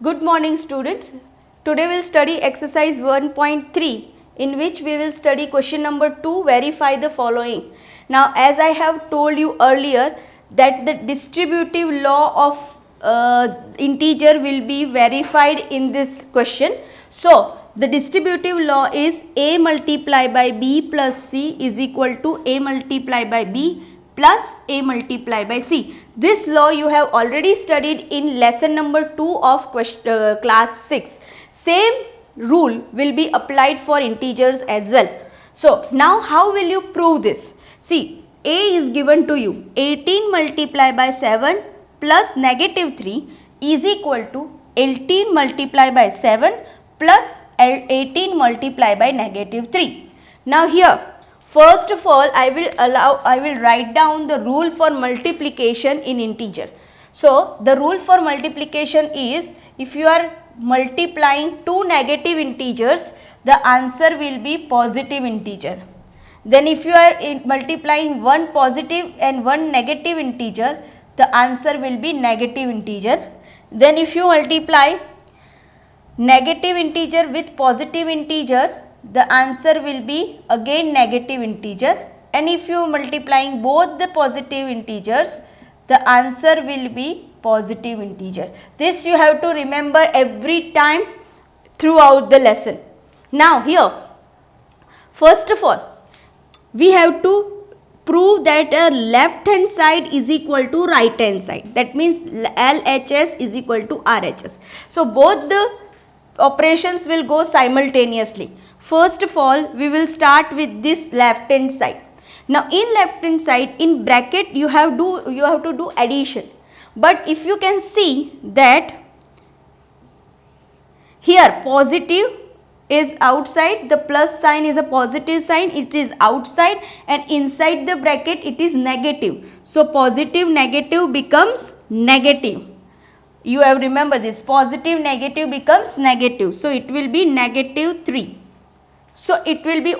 Good morning students. Today we will study exercise 1.3 in which we will study question number 2, verify the following. Now as I have told you earlier that the distributive law of integer will be verified in this question. So the distributive law is a multiplied by b plus c is equal to a multiplied by b plus a multiplied by c. This law you have already studied in lesson number 2 of class 6. Same rule will be applied for integers as well. So now how will you prove this? See, a is given to you, 18 multiplied by 7 plus negative 3 is equal to 18 multiplied by 7 plus 18 multiplied by negative 3. Now here first of all I will write down the rule for multiplication in integer. So the rule for multiplication is, if you are multiplying two negative integers, the answer will be positive integer. Then if you are multiplying one positive and one negative integer, the answer will be negative integer. Then if you multiply negative integer with positive integer, the answer will be again negative integer, and if you multiplying both the positive integers, the answer will be positive integer. This you have to remember every time throughout the lesson. Now here first of all we have to prove that a left hand side is equal to right hand side. That means LHS is equal to RHS. So both the operations will go simultaneously. First of all we will start with this left hand side. Now in left hand side, in bracket you have to do addition, but if you can see that here positive is outside, the plus sign is a positive sign, it is outside, and inside the bracket it is negative. So positive negative becomes negative. You have remember this, positive negative becomes negative. So it will be negative 3. So it will be,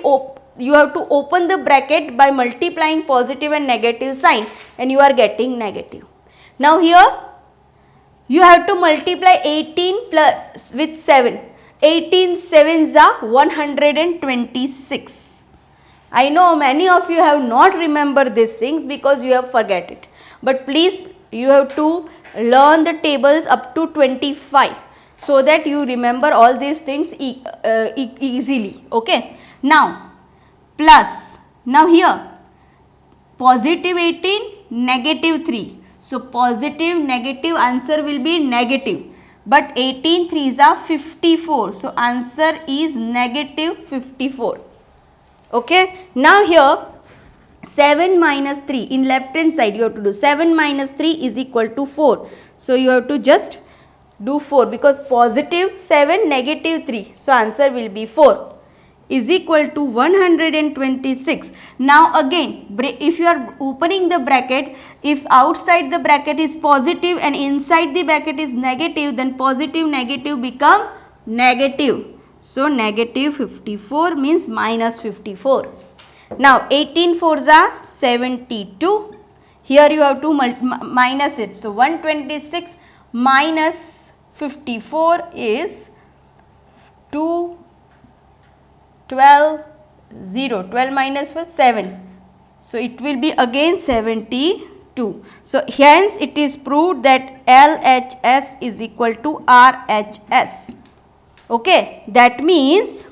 you have to open the bracket by multiplying positive and negative sign, and you are getting negative. Now here you have to multiply 18 plus with 7. 18 sevens are 126. I know many of you have not remembered these things because you have forget it. But please, you have to learn the tables up to 25 so that you remember all these things easily. Okay. Now plus, now here positive 18, negative 3. So positive negative answer will be negative. But 18 3s are 54. So answer is negative 54. Okay. Now here 7 minus 3 in left hand side you have to do 7 minus 3 is equal to 4. So you have to just do 4 because positive 7 negative 3. So answer will be 4 is equal to 126. Now again if you are opening the bracket, if outside the bracket is positive and inside the bracket is negative, then positive negative become negative. So negative 54 means minus 54. Now 18 4s are 72. Here you have to minus it. So 126 minus 54 is 2 12 0. 12 minus 7. So it will be again 72. So hence it is proved that LHS is equal to RHS. Okay. That means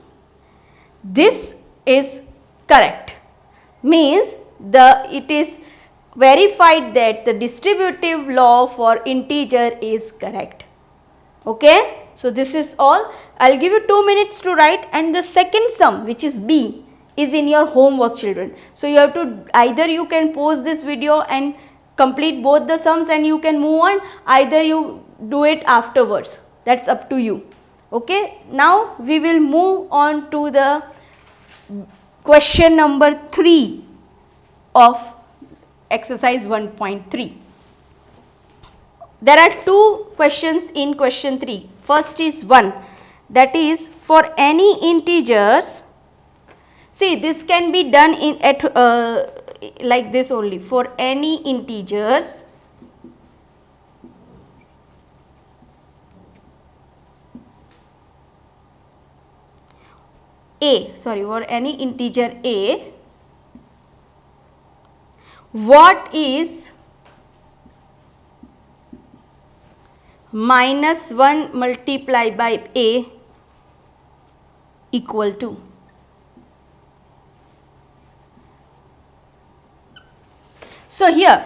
this is correct. Means it is verified that the distributive law for integer is correct. Okay. So this is all. I will give you 2 minutes to write, and the second sum, which is B, is in your homework, children. So you have to, either you can pause this video and complete both the sums and you can move on, either you do it afterwards. That's up to you. Okay. Now we will move on to the question number 3 of exercise 1.3. There are two questions in question 3. First is 1, that is for any integers. See, this can be done in like this only. For any integers a, sorry, for any integer a, what is minus 1 multiplied by a equal to? So here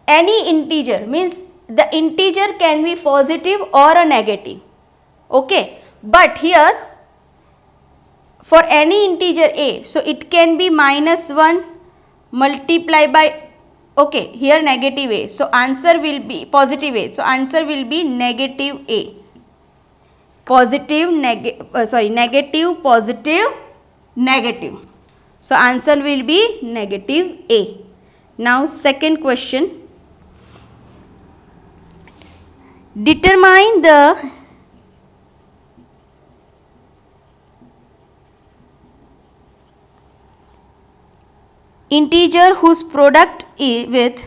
any integer means the integer can be positive or a negative, okay, but here for any integer a, so it can be minus 1 multiplied by, okay, here negative a, so answer will be positive a, so answer will be negative a, positive negative positive negative, so answer will be negative a. Now second question, determine the integer whose product with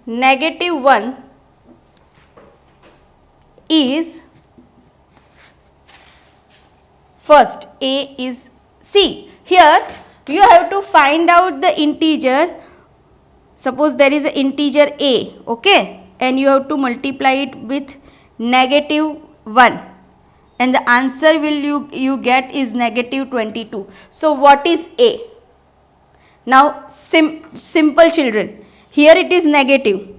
negative 1 is, first a is, see here you have to find out the integer. Suppose there is an integer a, okay, and you have to multiply it with negative 1 and the answer will you get is negative 22. So what is a? Now simple children, here it is negative,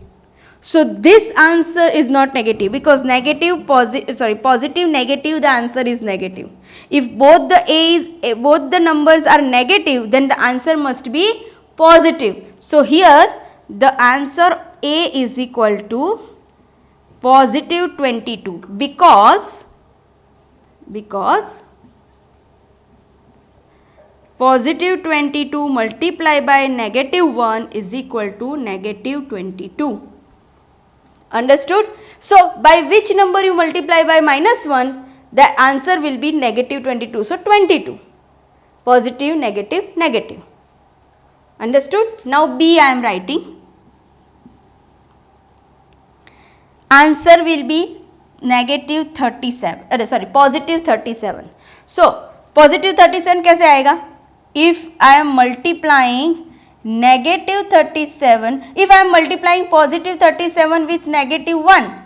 so this answer is not negative because positive negative, the answer is negative. If both the numbers are negative, then the answer must be positive. So here the answer a is equal to positive 22 because positive 22 multiplied by negative 1 is equal to negative 22. Understood? So by which number you multiply by minus 1, the answer will be negative 22. So 22. Positive, negative, negative. Understood? Now B I am writing. Answer will be negative 37. Positive 37. So positive 37 कैसे आएगा? If I am multiplying negative 37, if I am multiplying positive 37 with negative 1,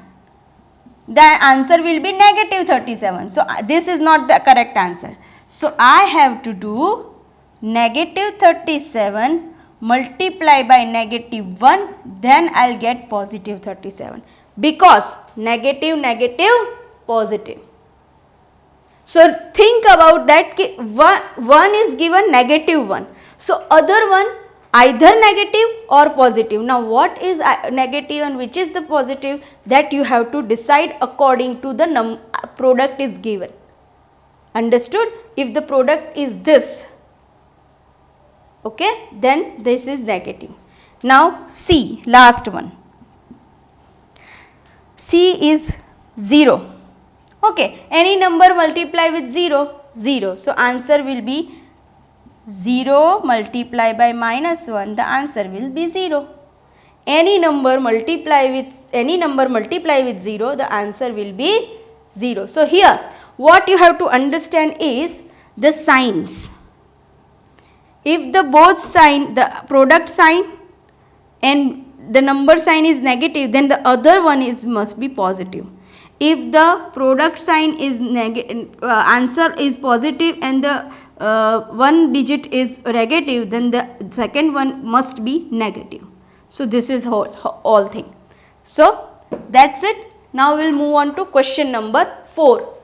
the answer will be negative 37. So this is not the correct answer. So I have to do negative 37 multiply by negative 1, then I will get positive 37 because negative positive. So think about that, 1 is given negative 1. So other one either negative or positive. Now what is negative and which is the positive, that you have to decide according to the product is given. Understood? If the product is this, okay, then this is negative. Now C, last one. C is 0. Okay, any number multiply with 0, 0. So answer will be 0 multiplied by minus 1, the answer will be 0. Any number multiply with 0, the answer will be 0. So here what you have to understand is the signs. If the both sign, the product sign and the number sign is negative, then the other one must be positive. If the product sign is answer is positive and the one digit is negative, then the second one must be negative. So this is all thing. So that's it. Now we will move on to question number 4.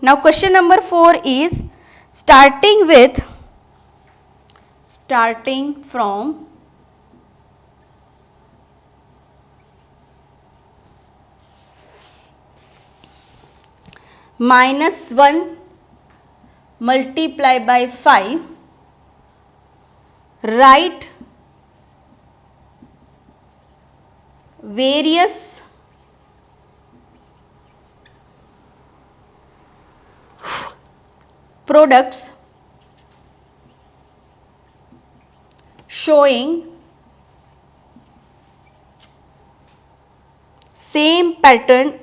Now question number 4 is starting from minus 1 multiply by 5, write various products showing same pattern,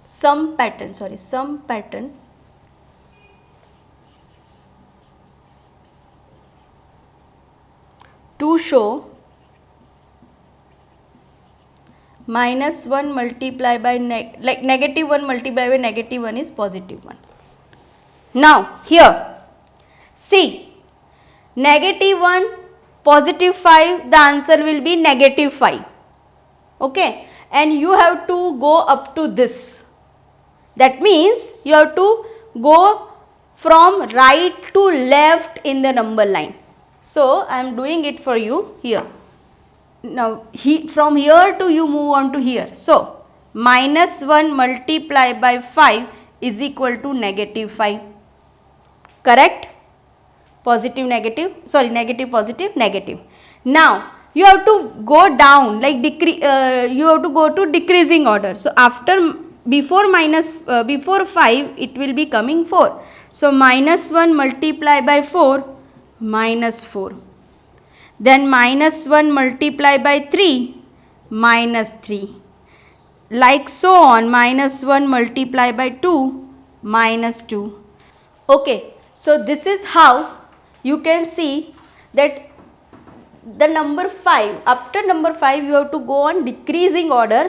some pattern to show -1 multiplied by -1 multiplied by -1 is +1. Now here see, -1 +5, the answer will be -5. Okay, and you have to go up to this. That means you have to go from right to left in the number line. So I am doing it for you here. Now from here to you move on to here. So -1 multiplied by 5 is equal to -5. Correct? Positive, negative, sorry, negative, positive, negative. Now you have to go down, like you have to go to decreasing order. So before 5 it will be coming 4. So -1 multiplied by 4, -4. Then -1 multiplied by 3, -3. Like so on, -1 multiplied by 2, -2. Okay, so this is how you can see that the number 5, after number 5 you have to go on decreasing order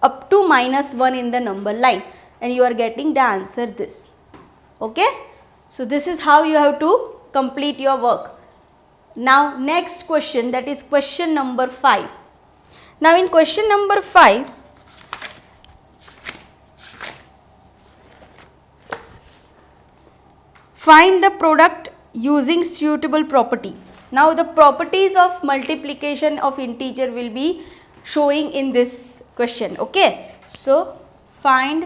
up to -1 in the number line, and you are getting the answer this. Okay, so this is how you have to complete your work. Now next question, that is question number 5. Now in question number 5, find the product using suitable property. Now the properties of multiplication of integer will be showing in this question. Okay, so find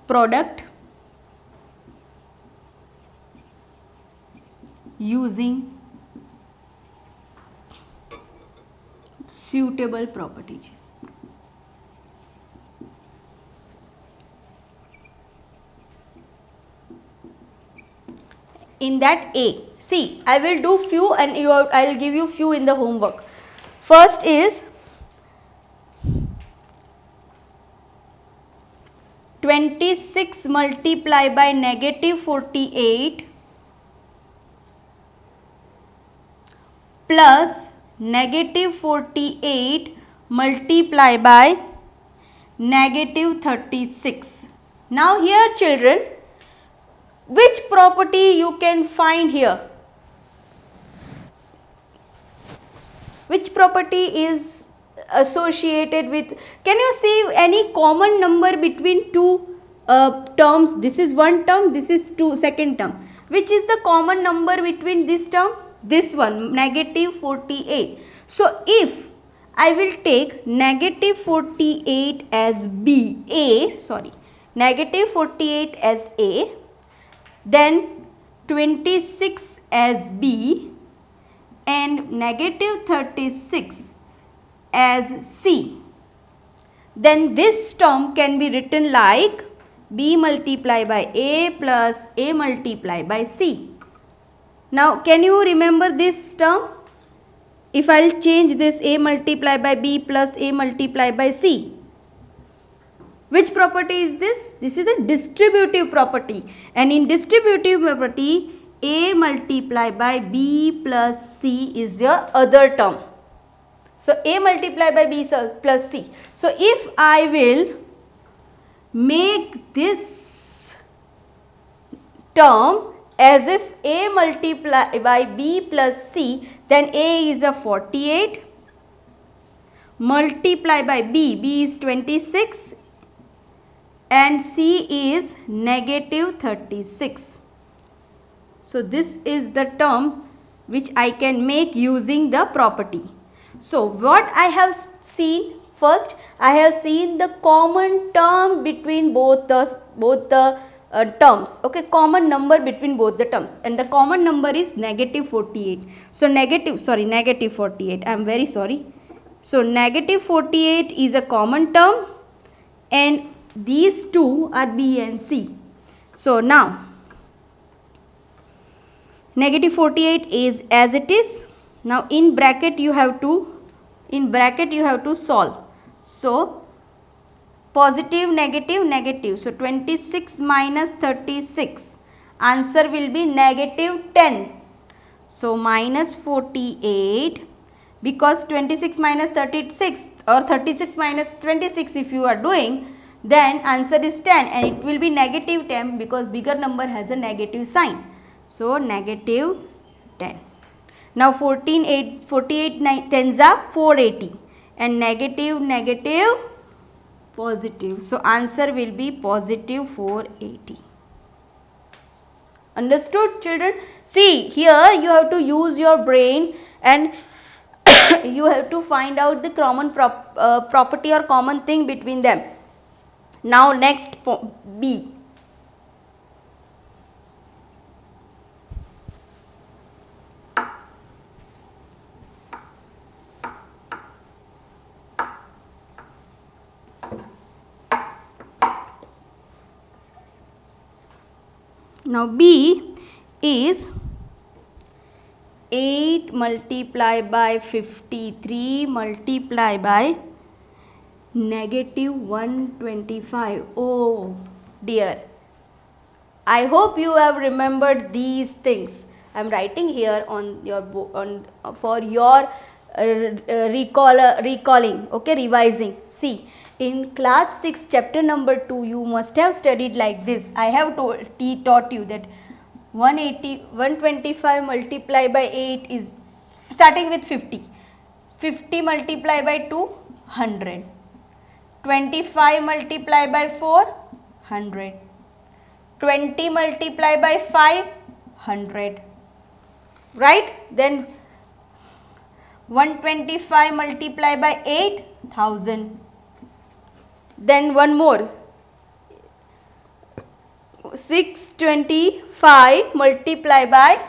product using suitable properties. In that A, see, I will do few and I will give you few in the homework. First is 26 multiplied by -48 plus -48 multiplied by -36. Now here children, which property you can find here? Which property is associated with, can you see any common number between two terms? This is one term, this is second term. Which is the common number between this term? This one, -48. So if I will take -48 as -48 as A, then 26 as B and -36 as C, then this term can be written like B multiplied by A plus A multiplied by C. Now can you remember this term? If I will change this A multiplied by B plus A multiplied by C, which property is this? This is a distributive property, and in distributive property A multiplied by B plus C is your other term. So A multiplied by B plus C. So if I will make this term as if A multiplied by B plus C, then A is a 48 multiplied by B is 26 and C is -36. So this is the term which I can make using the property. So what I have seen, first I have seen the common term between both the terms. Okay, common number between both the terms, and the common number is -48. So -48, I am very sorry. So -48 is a common term, and these two are B and C. So now Negative 48 is as it is. Now in bracket you have to solve. So positive, negative, negative. So 26 minus 36. Answer will be negative 10. So minus 48, because 26 minus 36 or 36 minus 26 if you are doing, then answer is 10 and it will be negative 10 because bigger number has a negative sign. So negative 10. Now 48 tens are 480 and negative negative positive. So answer will be positive 480. Understood, children? See, here you have to use your brain and you have to find out the common property or common thing between them. Now next B. Now B is 8 multiplied by 53 multiplied by negative 125. Oh dear. I hope you have remembered these things. I am writing here on your for your recalling, okay, revising. See, in class 6 chapter number 2 you must have studied like this. I have taught you that 125 multiplied by 8 is starting with 50. 50 multiplied by 2, 100. 25 multiplied by 4, 100. 20 multiplied by 5, 100. Right? Then 125 multiplied by 8, 1000. Then one more. 625 multiplied by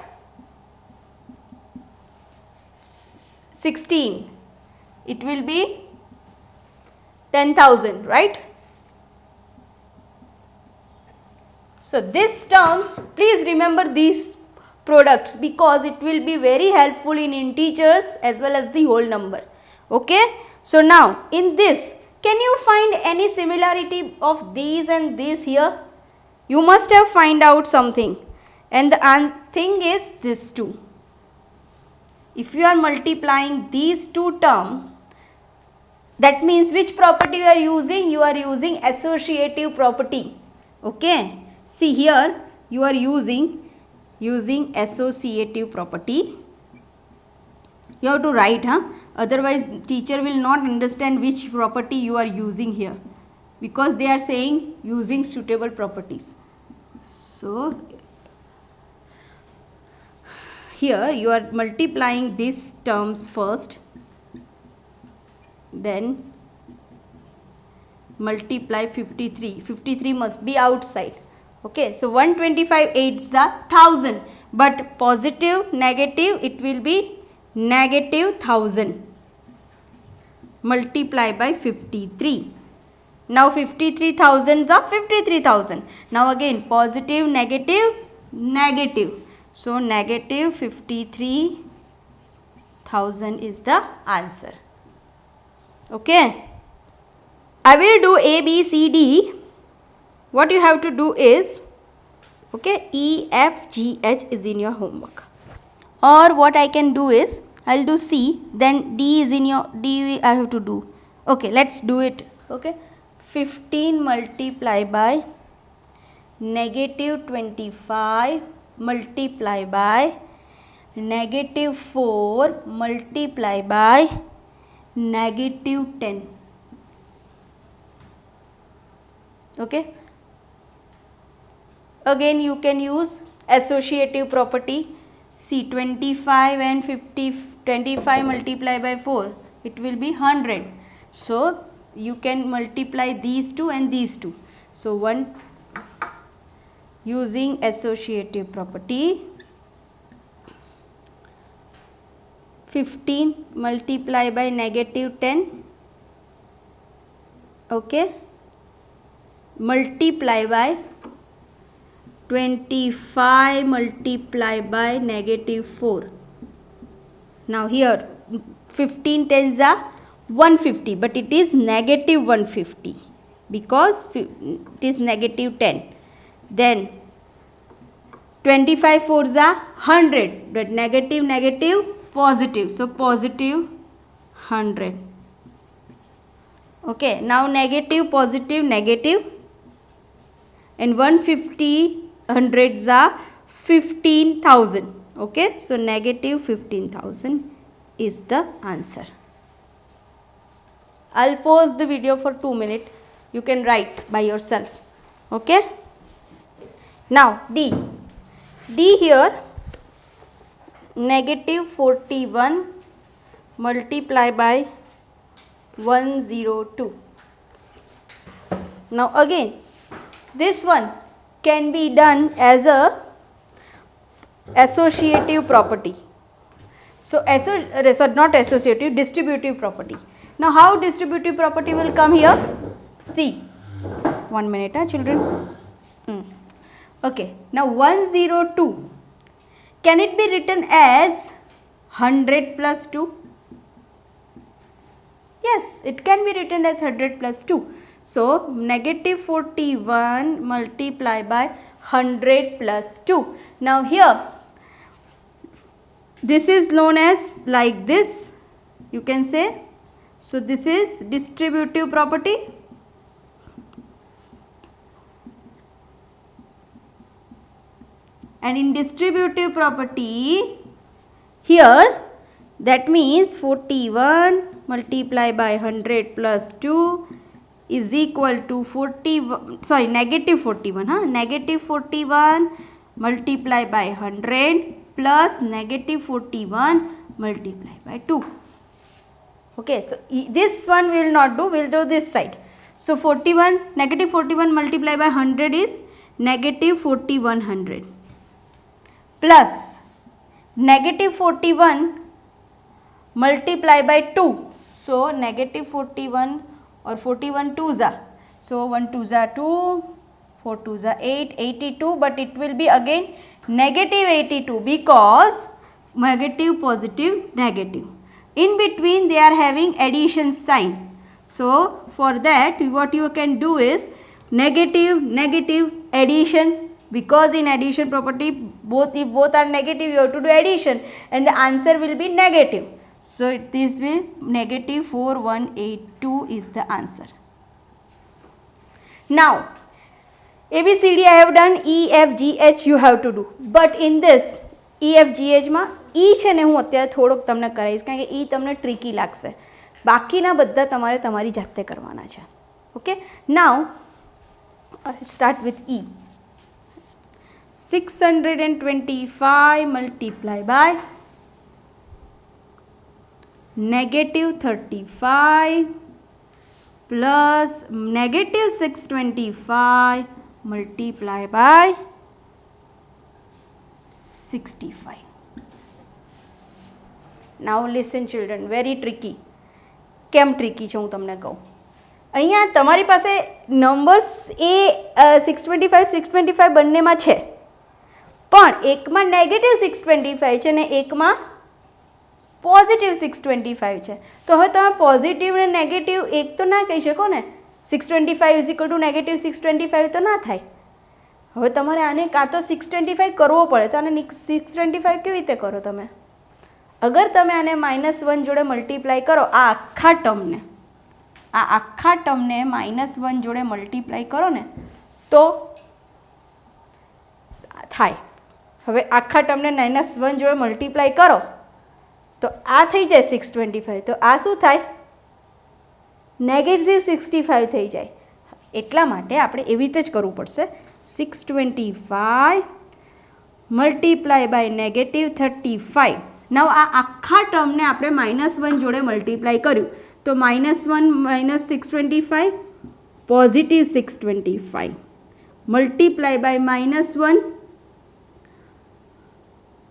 16. It will be 10,000, right? So these terms, please remember these products because it will be very helpful in integers as well as the whole number. Okay. So now in this, can you find any similarity of these and these here? You must have find out something, and the thing is this two. If you are multiplying these two terms, that means which property you are using? You are using associative property. Okay. See here you are using associative property. You have to write, otherwise teacher will not understand which property you are using here, because they are saying using suitable properties. So here you are multiplying these terms first, then multiply 53. 53 must be outside. Okay, so 125 8s are 1000, but positive negative it will be negative 1000 multiplied by 53. Now 53,000s are 53,000. Now again positive negative negative. So negative 53,000 is the answer. Okay. I will do A, B, C, D. What you have to do is, okay, E, F, G, H is in your homework. Or what I can do is, I will do C, then D is in your, D I have to do. Okay, let's do it. Okay. 15 multiplied by negative 25 multiplied by negative 4 multiplied by negative 10. Okay. Again you can use associative property. See, 25 and 25 multiplied by 4, it will be 100. So you can multiply these two and these two. So one using associative property, 15 multiplied by negative 10, okay, multiply by 25 multiplied by -4. Now here 15 tens are 150, but it is -150 because it is -10. Then 25 fours are 100, but negative positive, so positive 100. Okay, now negative positive negative, and 150 hundreds are 15,000. Okay, so -15,000 is the answer. I'll pause the video for 2 minutes. You can write by yourself. Okay. Now D here, -41 multiplied by 102. Now again, this one can be done as a associative property. So not associative, distributive property. Now how distributive property will come here? See, 1 minute, children. Okay, now 102, can it be written as 100 plus 2? Yes, it can be written as 100 plus 2. So -41 multiplied by 100 plus 2. Now here, this is known as like this, you can say. So this is distributive property. And in distributive property, here that means 41 multiplied by 100 plus 2 is equal to -41 multiplied by 100 plus -41 multiplied by 2. Okay, so this one we will not do, we will do this side. So -41 multiplied by 100 is -4100 plus -41 multiplied by 2. So -41 or 41 twos are. So 1 twos are 2, 4 twos are 8, 82, but it will be again -82 because negative, positive, negative. In between they are having addition sign. So for that what you can do is negative, negative, addition, because in addition property if both are negative you have to do addition and the answer will be negative. So this will -4182 is the answer. Now ABCD I have done, E F G H you have to do, but in this E F G H માં E છે ને હું અત્યારે થોડોક તમને કરાવીશ કારણ કે E તમને ટ્રિકી લાગશે, બાકીના બધા તમારે તમારી જાતે કરવાના છે. Okay, now start with E. 625 multiplied by -35 plus -625 multiplied by 65. Now listen children, very tricky. કેમ ટ્રિકી છે હું તમને કહું. અહીંયા તમારી પાસે નંબર્સ એ 625 બંનેમાં છે, પણ એકમાં -625 છે ને એકમાં પોઝિટિવ 625 છે. તો હવે તમે પોઝિટિવ ને નેગેટિવ એક તો ના કહી શકો ને. 625 = -625 તો ના થાય. હવે તમારે આને કાં તો 625 કરવો પડે, તો આને 625 કેવી રીતે કરો તમે? અગર તમે આને -1 જોડે મલ્ટીપ્લાય કરો, આ આખા ટર્મને -1 જોડે મલ્ટીપ્લાય કરો ને તો થાય. હવે આખા ટર્મને -1 જોડે મલ્ટીપ્લાય કરો તો આ થઈ જાય 625, તો આ શું થાય? -65 થઈ જાય. એટલા માટે આપણે એવી રીતે જ કરવું પડશે. 625 મલ્ટીપ્લાય બાય -35. નવ આ આખા ટર્મને આપણે -1 જોડે મલ્ટીપ્લાય કર્યું તો -1 - 625 positive 625 multiply by -1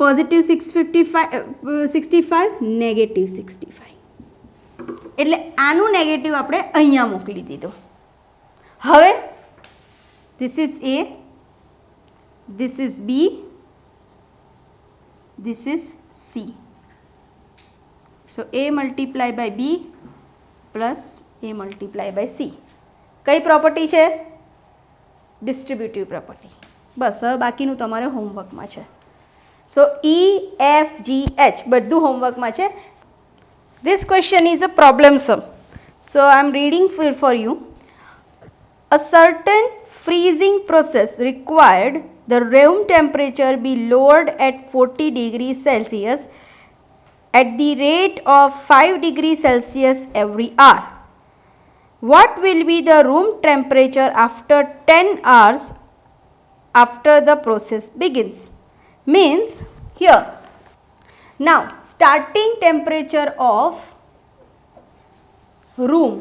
positive 65 negative 65. એટલે આનું નેગેટિવ આપણે અહીંયા મોકલી દીધો. હવે this is A, this is B, this is C. So A multiply by B plus A multiply by C. કઈ પ્રોપર્ટી છે? ડિસ્ટ્રીબ્યુટિવ પ્રોપર્ટી. બસ હવે બાકીનું તમારે હોમવર્કમાં છે. સો E, F, G, H બધું હોમવર્કમાં છે. This question is a problem sum. So I am reading for you. A certain freezing process required the room temperature be lowered at 40 degrees Celsius at the rate of 5 degrees Celsius every hour. What will be the room temperature after 10 hours after the process begins? Means here, now starting temperature of room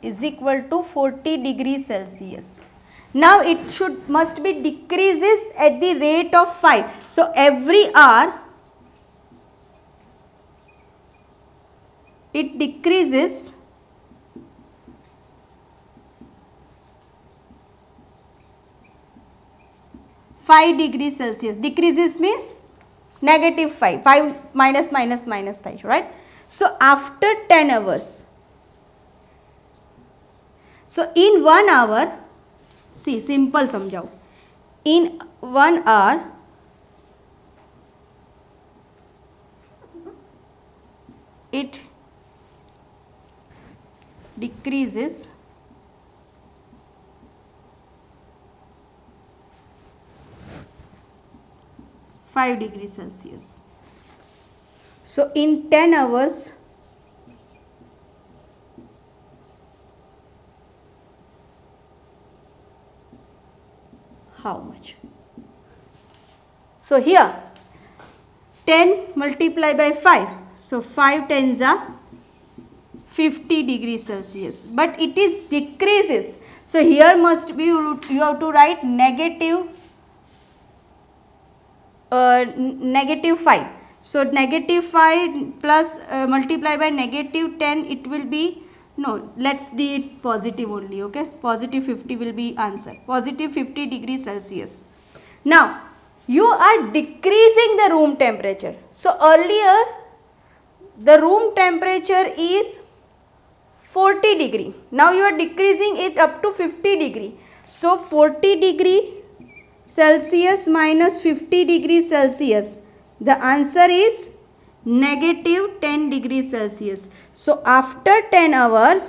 is equal to 40 degrees Celsius. Now it must be decreases at the rate of 5. So every hour it decreases -5 degrees Celsius. Decreases means -5. 5 minus minus minus થાય છે, right? So after 10 hours. So in 1 hour, see simple સમજાવું. In 1 hour it decreases 5 degrees Celsius. So in 10 hours how much? So here 10 multiplied by 5. So 5 tens are 50 degrees Celsius. But it is decreases. So here must be you have to write -5. So -5 plus multiply by -10, it will be, no, let's do it positive only, okay? Positive 50 will be answer. Positive 50 degrees Celsius. Now you are decreasing the room temperature. So earlier the room temperature is 40 degree. Now you are decreasing it up to 50 degree. So 40 degree Celsius minus 50 degrees Celsius. The answer is -10 degrees Celsius. So after 10 hours,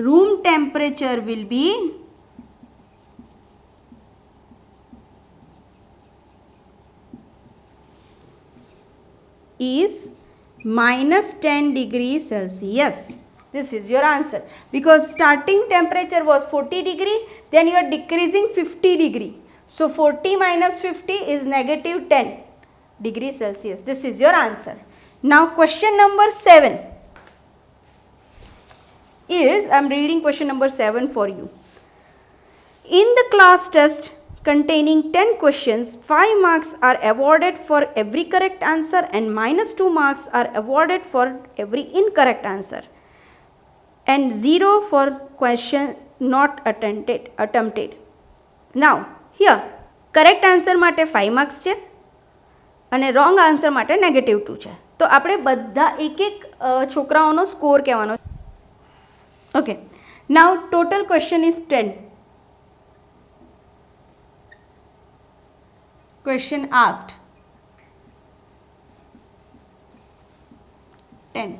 room temperature will be is -10 degrees Celsius. This is your answer, because starting temperature was 40 degree, then you are decreasing 50 degree. So 40 minus 50 is -10 degrees Celsius. This is your answer. Now question number 7 is, I am reading question number 7 for you. In the class test containing 10 questions, 5 marks are awarded for every correct answer and -2 marks are awarded for every incorrect answer, and 0 for question not attempted. Now here correct answer માટે 5 marks છે અને wrong answer માટે -2 છે. તો આપણે બધા એક છોકરાઓનો score કહેવાનો. Okay, now total question is 10. Question asked 10.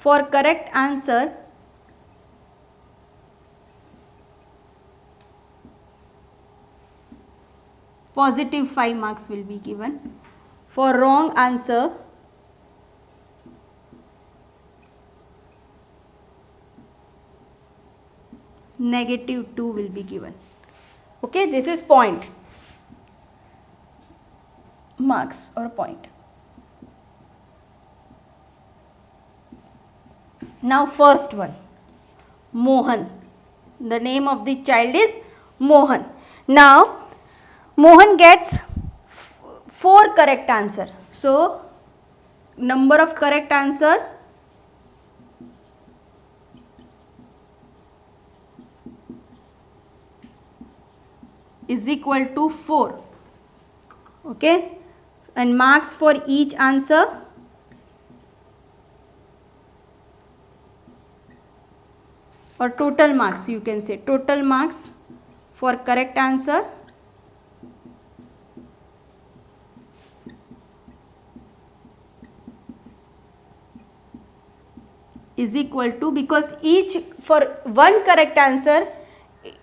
For correct answer, positive 5 marks will be given. For wrong answer, -2 will be given. Okay, this is point. Marks or point. Now first one, Mohan. The name of the child is Mohan. Now Mohan gets 4 correct answer. So number of correct answer is equal to 4. Okay, and marks for each answer or total marks, you can say total marks for correct answer is equal to, because each for one correct answer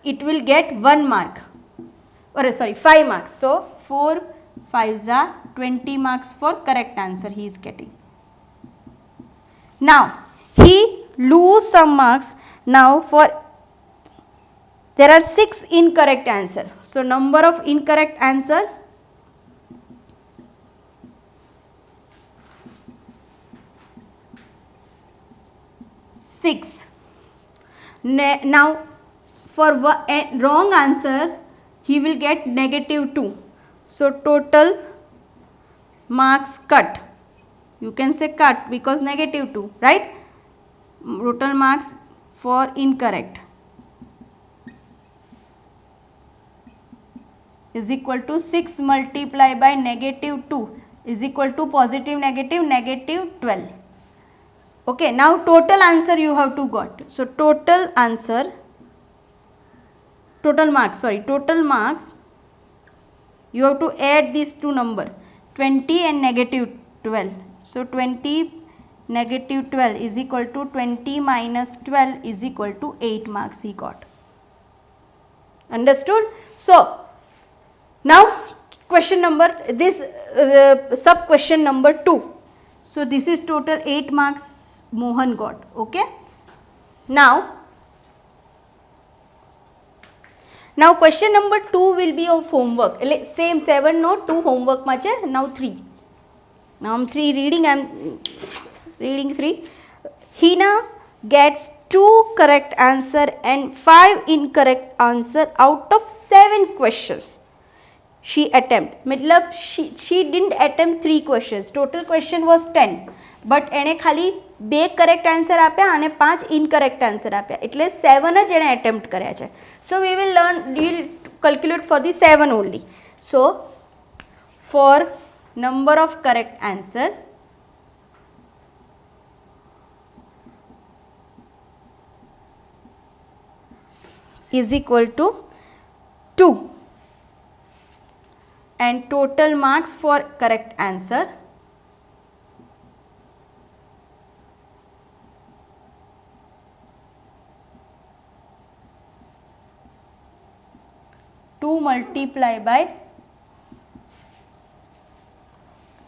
it will get 1 mark, or sorry 5 marks. So 4 5s are 20 marks for correct answer he is getting. Now he lose some marks. Now for there are 6 incorrect answer. So number of incorrect answer six. Now for wrong answer he will get -2. So total marks cut. You can say cut because -2, right? Total marks for incorrect is equal to 6 multiplied by -2 is equal to positive negative -12. Okay, now total answer you have to got. So total answer, total marks you have to add these two number 20 and -12. So 20 -12 is equal to 20 minus 12 is equal to 8 marks he got. Understood? So now question number this sub question number 2. So this is total 8 marks Mohan got. Okay. Now question number 2 will be of homework. Same 7 no 2 homework ma છે. Now 3. Now I am 3 reading. I am reading 3. Hina gets 2 correct answer and 5 incorrect answer out of 7 questions she attempt. मतलब she didn't attempt 3 questions. Total question was 10. But એને ખાલી 2 correct answer આપ્યા અને 5 incorrect answer આપ્યા, એટલે 7 જ એણે attempt કર્યા છે. So we will calculate for the 7 only. So for number of correct answer is equal to 2 and total marks for correct answer multiply by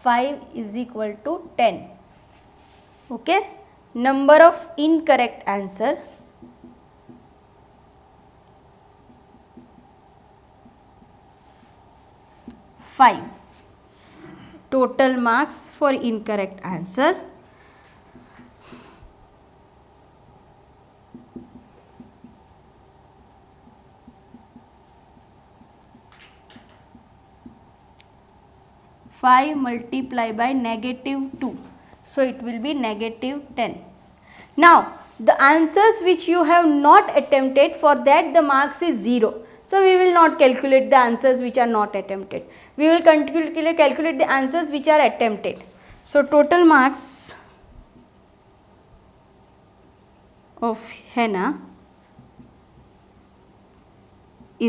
5 is equal to 10. Okay. Number of incorrect answer five. Total marks for incorrect answer five multiplied by -2. So it will be -10. Now the answers which you have not attempted, for that the marks is 0. So we will not calculate the answers which are not attempted. We will calculate the answers which are attempted. So total marks of Hannah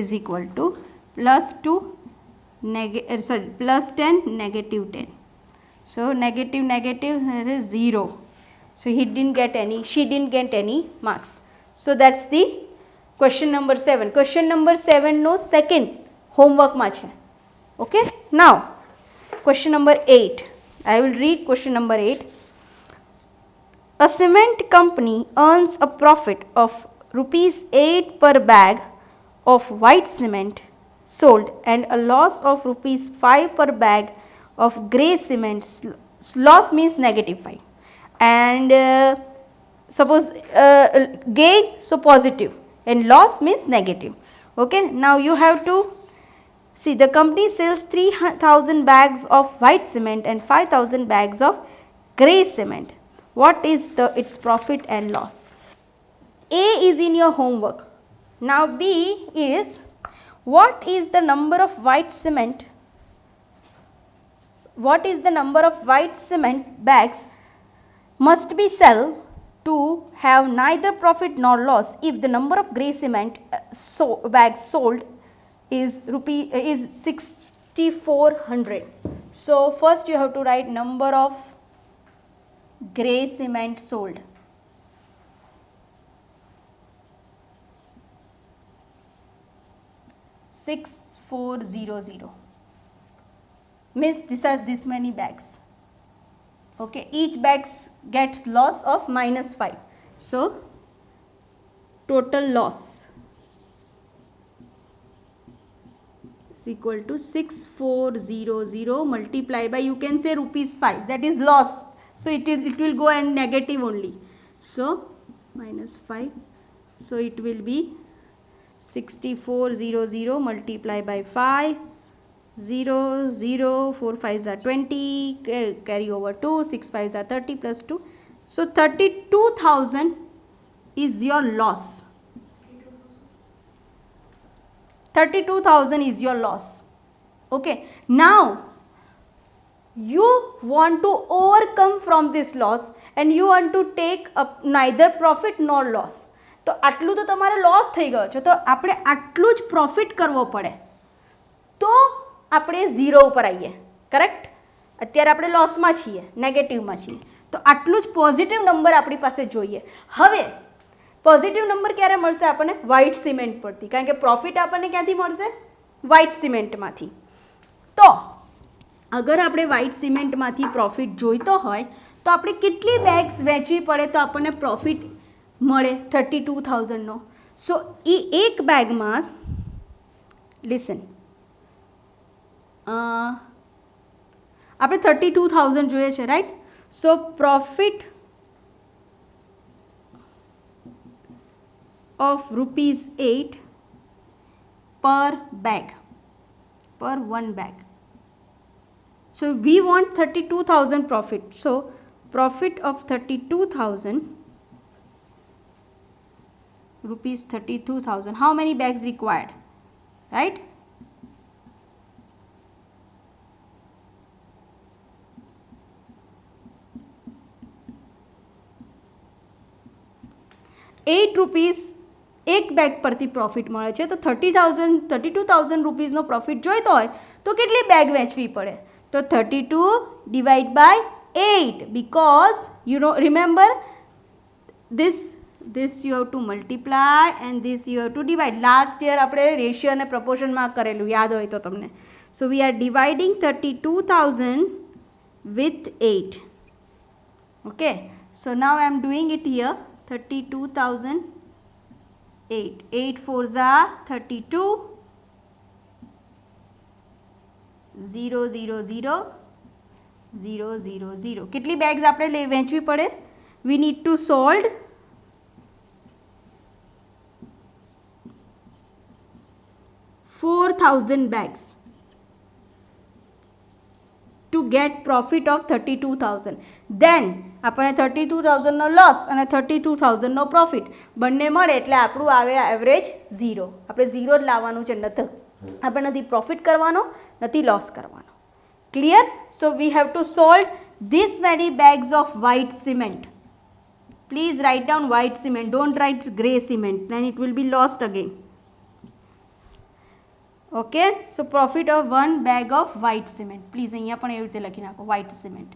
is equal to +2 +10 -10. So negative is 0. So he didn't get any, she didn't get any marks. So that's the question number 7. Question number 7 no second homework ma છે. Okay. Now question number 8. I will read question number 8. A cement company earns a profit of ₹8 per bag of white cement sold and a loss of ₹5 per bag of grey cement. Loss means -5 and suppose gain, so positive, and loss means negative. Okay. Now you have to see the company sells 3,000 bags of white cement and 5,000 bags of grey cement. What is its profit and loss? A is in your homework. Now B is, what is the number of white cement bags must be sell to have neither profit nor loss if the number of grey cement bags sold is 6400. So first you have to write number of grey cement sold. (6400) means these are this many bags. Okay, each bag gets loss of -5. So total loss is equal to 6400 multiplied by, you can say, ₹5. That is loss. So it will go and negative only. So -5. So it will be 6400 multiplied by 5. 0, 0, 4 5s are 20, carry over 2, 6 5s are 30 plus 2. So 32,000 is your loss. 32,000 is your loss. Okay, now you want to overcome from this loss and you want to take up neither profit nor loss. તો આટલું તો તમારે loss થઈ ગયો છે, તો આપણે આટલું જ પ્રોફિટ કરવો પડે તો આપણે 0 ઉપર આવીએ. કરેક્ટ? અત્યારે આપણે લોસમાં છીએ, નેગેટિવમાં છીએ, તો આટલું જ પોઝિટિવ નંબર આપણી પાસે જોઈએ. હવે પોઝિટિવ નંબર ક્યારે મળશે આપણને? વ્હાઇટ સિમેન્ટ પરથી, કારણ કે પ્રોફિટ આપણને ક્યાંથી મળશે? વ્હાઇટ સિમેન્ટમાંથી. તો અગર આપણે વ્હાઇટ સિમેન્ટમાંથી પ્રોફિટ જોઈતો હોય તો આપણે કેટલી બેગ્સ વેચવી પડે તો આપણને પ્રોફિટ મળે 32,000નો? સો એ એક બેગમાં, લિસન, આપણે 32,000 જોઈએ છે, right? So profit of ₹8 per bag, per one bag. So we want 32,000 profit. So profit of 32,000, rupees 32,000. How many bags required? Right? ₹8 એક બેગ પરથી પ્રોફિટ મળે છે, તો 32,000 રૂપીઝનો પ્રોફિટ જોઈતો હોય તો કેટલી બેગ વેચવી પડે? તો 32 divide by 8, because you know, remember this you have to multiply and this you have to divide. Last year આપણે રેશિયો અને પ્રપોર્શનમાં કરેલું, યાદ હોય તો તમને. So we are dividing 32,000 with 8. Okay, so now I am doing it here. 32,000, 8 4s are 32, 0 0 0 0 0 0. કેટલી bags આપણે વેચવી પડે? We need to solve 4,000 bags to get profit of 32,000. Then આપણને 32,000નો લોસ અને 32,000નો પ્રોફિટ બંને મળે એટલે આપણું આવે એવરેજ 0. આપણે 0 જ લાવવાનું છે, આપણે નથી પ્રોફિટ કરવાનો, નથી લોસ કરવાનો. Clear? So we have to solve this many bags of white cement. Please write down white cement, don't write grey cement, then it will be lost again. Okay, so profit of 1 bag of white cement. Please અહીંયા પણ એવી રીતે લખી નાખો, white cement.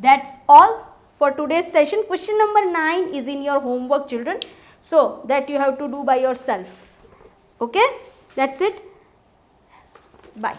That's all for today's session. Question number 9 is in your homework, children, so that you have to do by yourself. Okay, that's it. Bye.